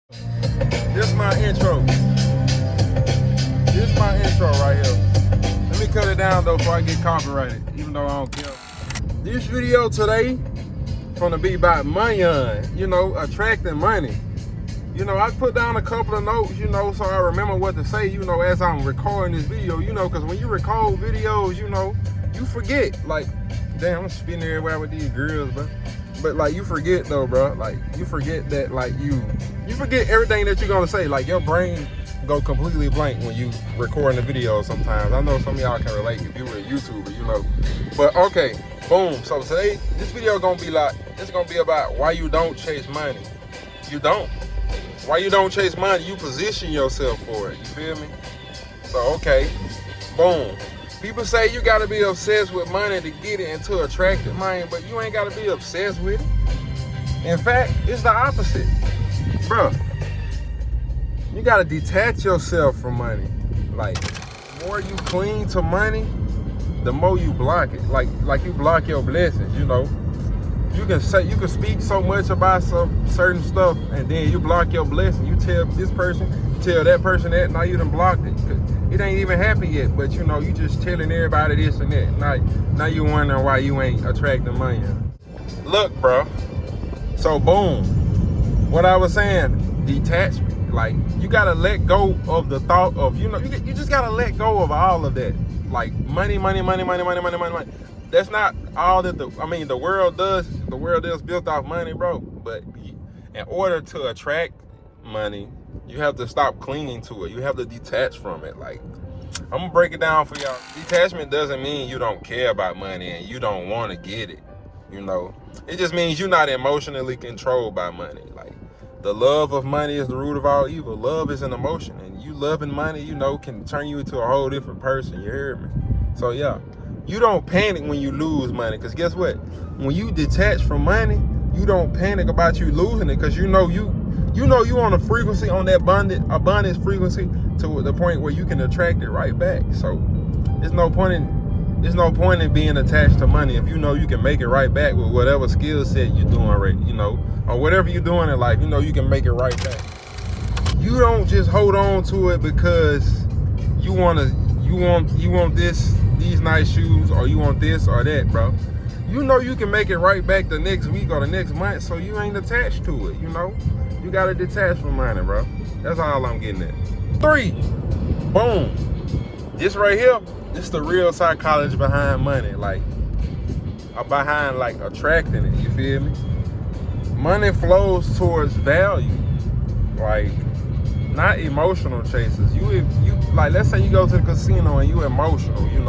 This my intro. This my intro right here. Let me cut it down though before I get copyrighted, even though I don't care. This video today gonna be about money, attracting money. I put down a couple of notes, so I remember what to say, as I'm recording this video, because when you record videos, you forget. Like, damn, I'm spinning everywhere with these grills, bro. But like, you forget though, bro. Like, you forget that, like, you forget everything that you're gonna say. Like, your brain go completely blank when you recording a video sometimes. I know some of y'all can relate if you were a YouTuber, But okay, boom. So today, this video gonna be like, it's gonna be about why you don't chase money. You don't. Why you don't chase money? You position yourself for it. You feel me? So okay, boom. People say you gotta be obsessed with money to get it and to attract it, man, but you ain't gotta be obsessed with it. In fact, it's the opposite. Bro, you gotta detach yourself from money. Like, the more you cling to money, the more you block it. Like you block your blessings, You can speak so much about some certain stuff, and then you block your blessing. You tell this person, you tell that person that, now you done blocked it. It ain't even happened yet, but you just telling everybody this and that. Now you wondering why you ain't attracting money. Look, bro. So boom. What I was saying, detachment. Like, you gotta let go of the thought of, you just gotta let go of all of that. Like, money. That's not all that the world does. The world is built off money, bro. But in order to attract money, you have to stop clinging to it. You have to detach from it. Like, I'm gonna break it down for y'all. Detachment doesn't mean you don't care about money and you don't want to get it. It just means you're not emotionally controlled by money. Like, the love of money is the root of all evil. Love is an emotion, and you loving money, can turn you into a whole different person. You hear me? So yeah. You don't panic when you lose money, because guess what? When you detach from money, you don't panic about you losing it, because you on a frequency, on that abundance frequency, to the point where you can attract it right back. So there's no point in being attached to money if you know you can make it right back with whatever skill set you're doing, right? Or whatever you're doing in life, you can make it right back. You don't just hold on to it because you want these nice shoes, or you want this or that, bro. You can make it right back the next week or the next month, so you ain't attached to it. You gotta detach from money, bro. That's all I'm getting at. 3, boom. This right here, this the real psychology behind money, behind attracting it. You feel me? Money flows towards value, like, not emotional chasers. You let's say you go to the casino and you emotional, you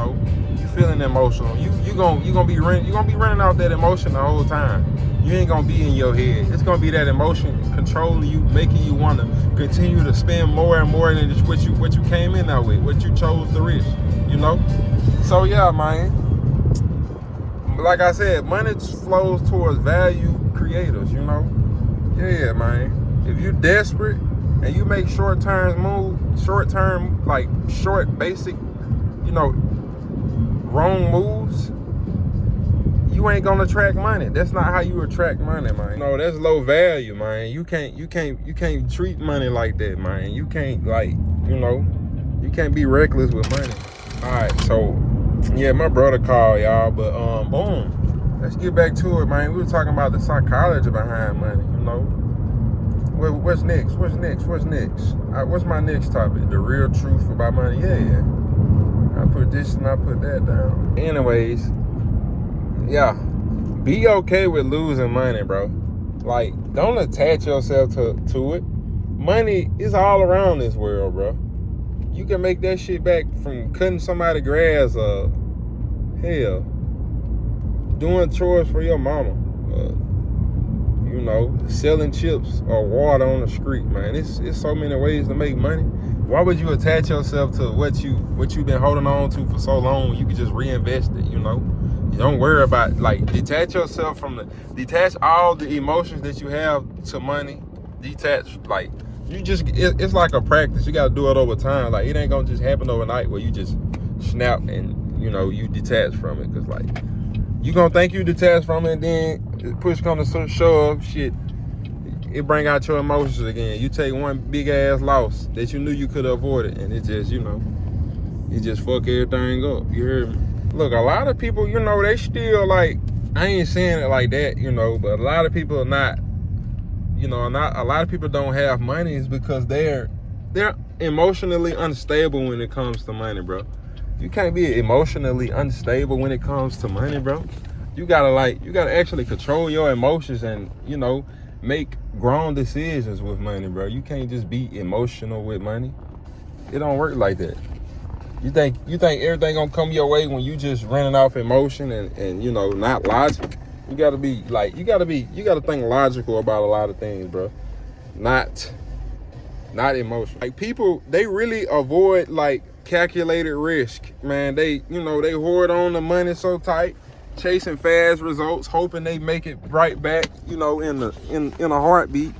feeling emotional. You gonna be running off that emotion the whole time. You ain't gonna be in your head. It's gonna be that emotion controlling you, making you want to continue to spend more and more than what you came in there with, what you chose to risk. So yeah, man. Like I said, money flows towards value creators. Yeah, man. If you're desperate and you make short-term, basic, wrong moves, you ain't gonna attract money. That's not how you attract money, man. No, that's low value, man. You can't treat money like that, man. You can't, you can't be reckless with money. All right, so yeah, my brother called, y'all, but boom. Let's get back to it, man. We were talking about the psychology behind money, What's next? What's my next topic? The real truth about money? Yeah. I put this and I put that down. Anyways, yeah. Be okay with losing money, bro. Like, don't attach yourself to it. Money is all around this world, bro. You can make that shit back from cutting somebody's grass or, hell, doing chores for your mama. Selling chips or water on the street, man. It's so many ways to make money. Why would you attach yourself to what you've been holding on to for so long when you could just reinvest it, You don't worry about, detach yourself detach all the emotions that you have to money. Detach, it's like a practice. You got to do it over time. It ain't gonna just happen overnight where you just snap and, you detach from it. Because, you gonna think you detach from it, and then push comes to shove, shit, it bring out your emotions again. You take one big ass loss that you knew you could avoid it, and it just, you know, it just fuck everything up. You hear me? Look, a lot of people, you know, they still like, I ain't saying it like that, you know, but a lot of people are not, you know, not a lot of people don't have money is because they're emotionally unstable when it comes to money, bro. You can't be emotionally unstable when it comes to money, bro. You gotta actually control your emotions and, you know, make grown decisions with money, bro. You can't just be emotional with money. It don't work like that. You think everything gonna come your way when you just running off emotion and you know, not logic? You gotta think logical about a lot of things, bro. Not emotional. Like, people, they really avoid like calculated risk, man. They, you know, they hoard on the money so tight, chasing fast results, hoping they make it right back, you know, in a heartbeat.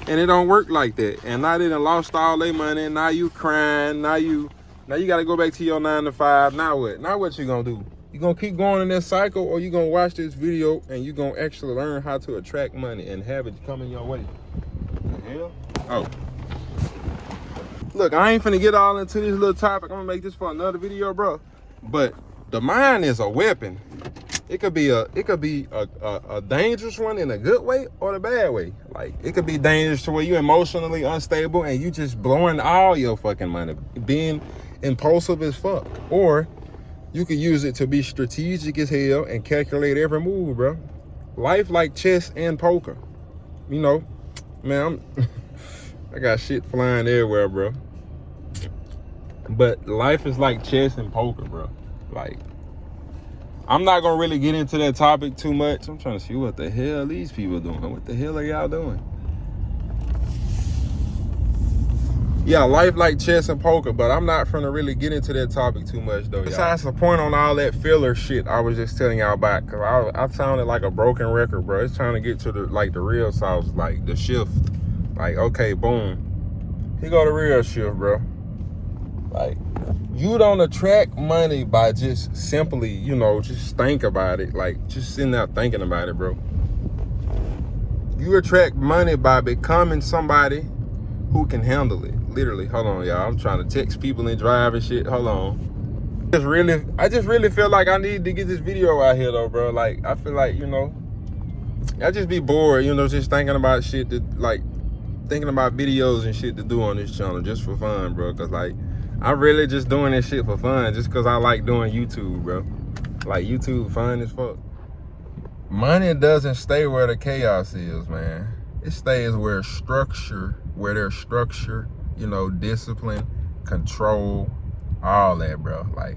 And it don't work like that. And now they done lost all their money. Now you crying. Now you gotta go back to your 9 to 5. Now what? Now what you gonna do? You gonna keep going in this cycle, or you gonna watch this video and you gonna actually learn how to attract money and have it coming your way? The hell? Oh. Look, I ain't finna get all into this little topic. I'm gonna make this for another video, bro. But the mind is a weapon. It could be a dangerous one in a good way or the bad way. Like, it could be dangerous to where you emotionally unstable and you just blowing all your fucking money, being impulsive as fuck. Or you could use it to be strategic as hell and calculate every move, bro. Life like chess and poker. You know, man, I got shit flying everywhere, bro. But life is like chess and poker, bro. Like, I'm not gonna really get into that topic too much. I'm trying to see what the hell these people doing. What the hell are y'all doing? Yeah, life like chess and poker, but I'm not finna really get into that topic too much, though, y'all. Besides the point on all that filler shit I was just telling y'all about, because I sounded like a broken record, bro. It's trying to get to the real sauce, like the shift. Like, okay, boom. Here go the real shift, bro. Like, you don't attract money by just simply, you know, just think about it. Like, just sitting there thinking about it, bro. You attract money by becoming somebody who can handle it. Literally. Hold on, y'all. I'm trying to text people and drive and shit. Hold on. I just really feel like I need to get this video out here, though, bro. Like, I feel like, you know, I just be bored, you know, just thinking about shit thinking about videos and shit to do on this channel just for fun, bro. Cause like, I'm really just doing this shit for fun, just cause I like doing YouTube, bro. Like, YouTube fun as fuck. Money doesn't stay where the chaos is, man. It stays where there's structure, you know, discipline, control, all that, bro. Like,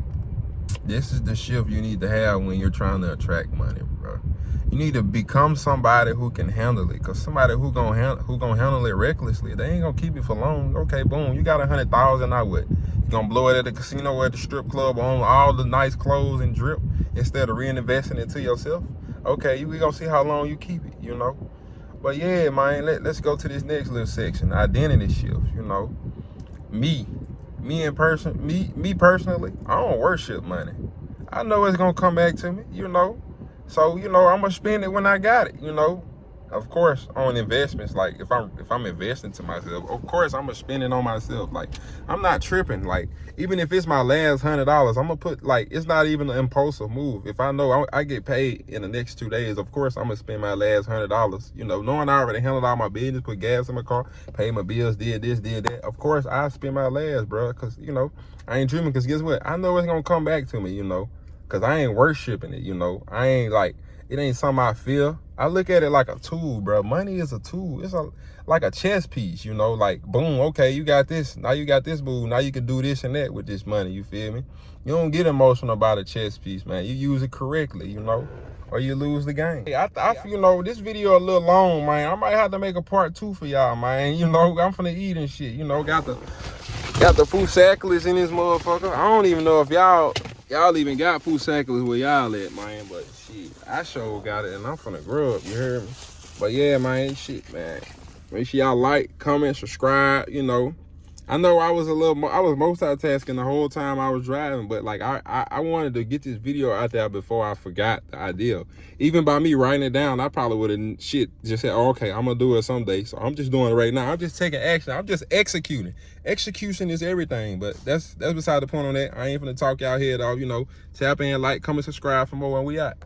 this is the shift you need to have when you're trying to attract money, bro. You need to become somebody who can handle it. Cause somebody who gonna handle it recklessly, they ain't gonna keep it for long. Okay, boom, you got 100,000, now what? You gonna blow it at the casino or at the strip club on all the nice clothes and drip instead of reinvesting it to yourself? Okay, we gonna see how long you keep it, you know? But yeah, man, let's go to this next little section, identity shift, you know? Me personally, I don't worship money. I know it's gonna come back to me, you know? So, you know, I'm gonna spend it when I got it, you know? Of course, on investments, like if I'm investing to myself, of course I'm gonna spend it on myself. Like, I'm not tripping. Like, even if it's my last $100, I'm gonna put, like, it's not even an impulsive move. If I know I get paid in the next 2 days, of course I'm gonna spend my last $100. You know, knowing I already handled all my business, put gas in my car, paid my bills, did this, did that. Of course I spend my last, bro, cause, you know, I ain't dreaming. Cause guess what? I know it's gonna come back to me, you know, cause I ain't worshiping it, you know. I ain't like, it ain't something I feel. I look at it like a tool, bro. Money is a tool. It's like a chess piece, you know, like, boom, okay, you got this. Now you got this move. Now you can do this and that with this money, you feel me? You don't get emotional about a chess piece, man. You use it correctly, you know, or you lose the game. Hey, I you know, this video a little long, man. I might have to make a part 2 for y'all, man. You know, I'm finna eat and shit, you know, got the food sacklers in this motherfucker. I don't even know if y'all even got food sacklers where y'all at, man, but shit, I sure got it, and I'm finna grow up, you heard me? But yeah, man, shit, man. Make sure y'all like, comment, subscribe, you know. I know I was multitasking the whole time I was driving, but like I wanted to get this video out there before I forgot the idea. Even by me writing it down, I probably would have just said, oh, okay, I'm gonna do it someday. So I'm just doing it right now. I'm just taking action. I'm just executing. Execution is everything. But that's beside the point on that. I ain't finna talk y'all head off. You know, tap in, like, comment, subscribe for more, and we out.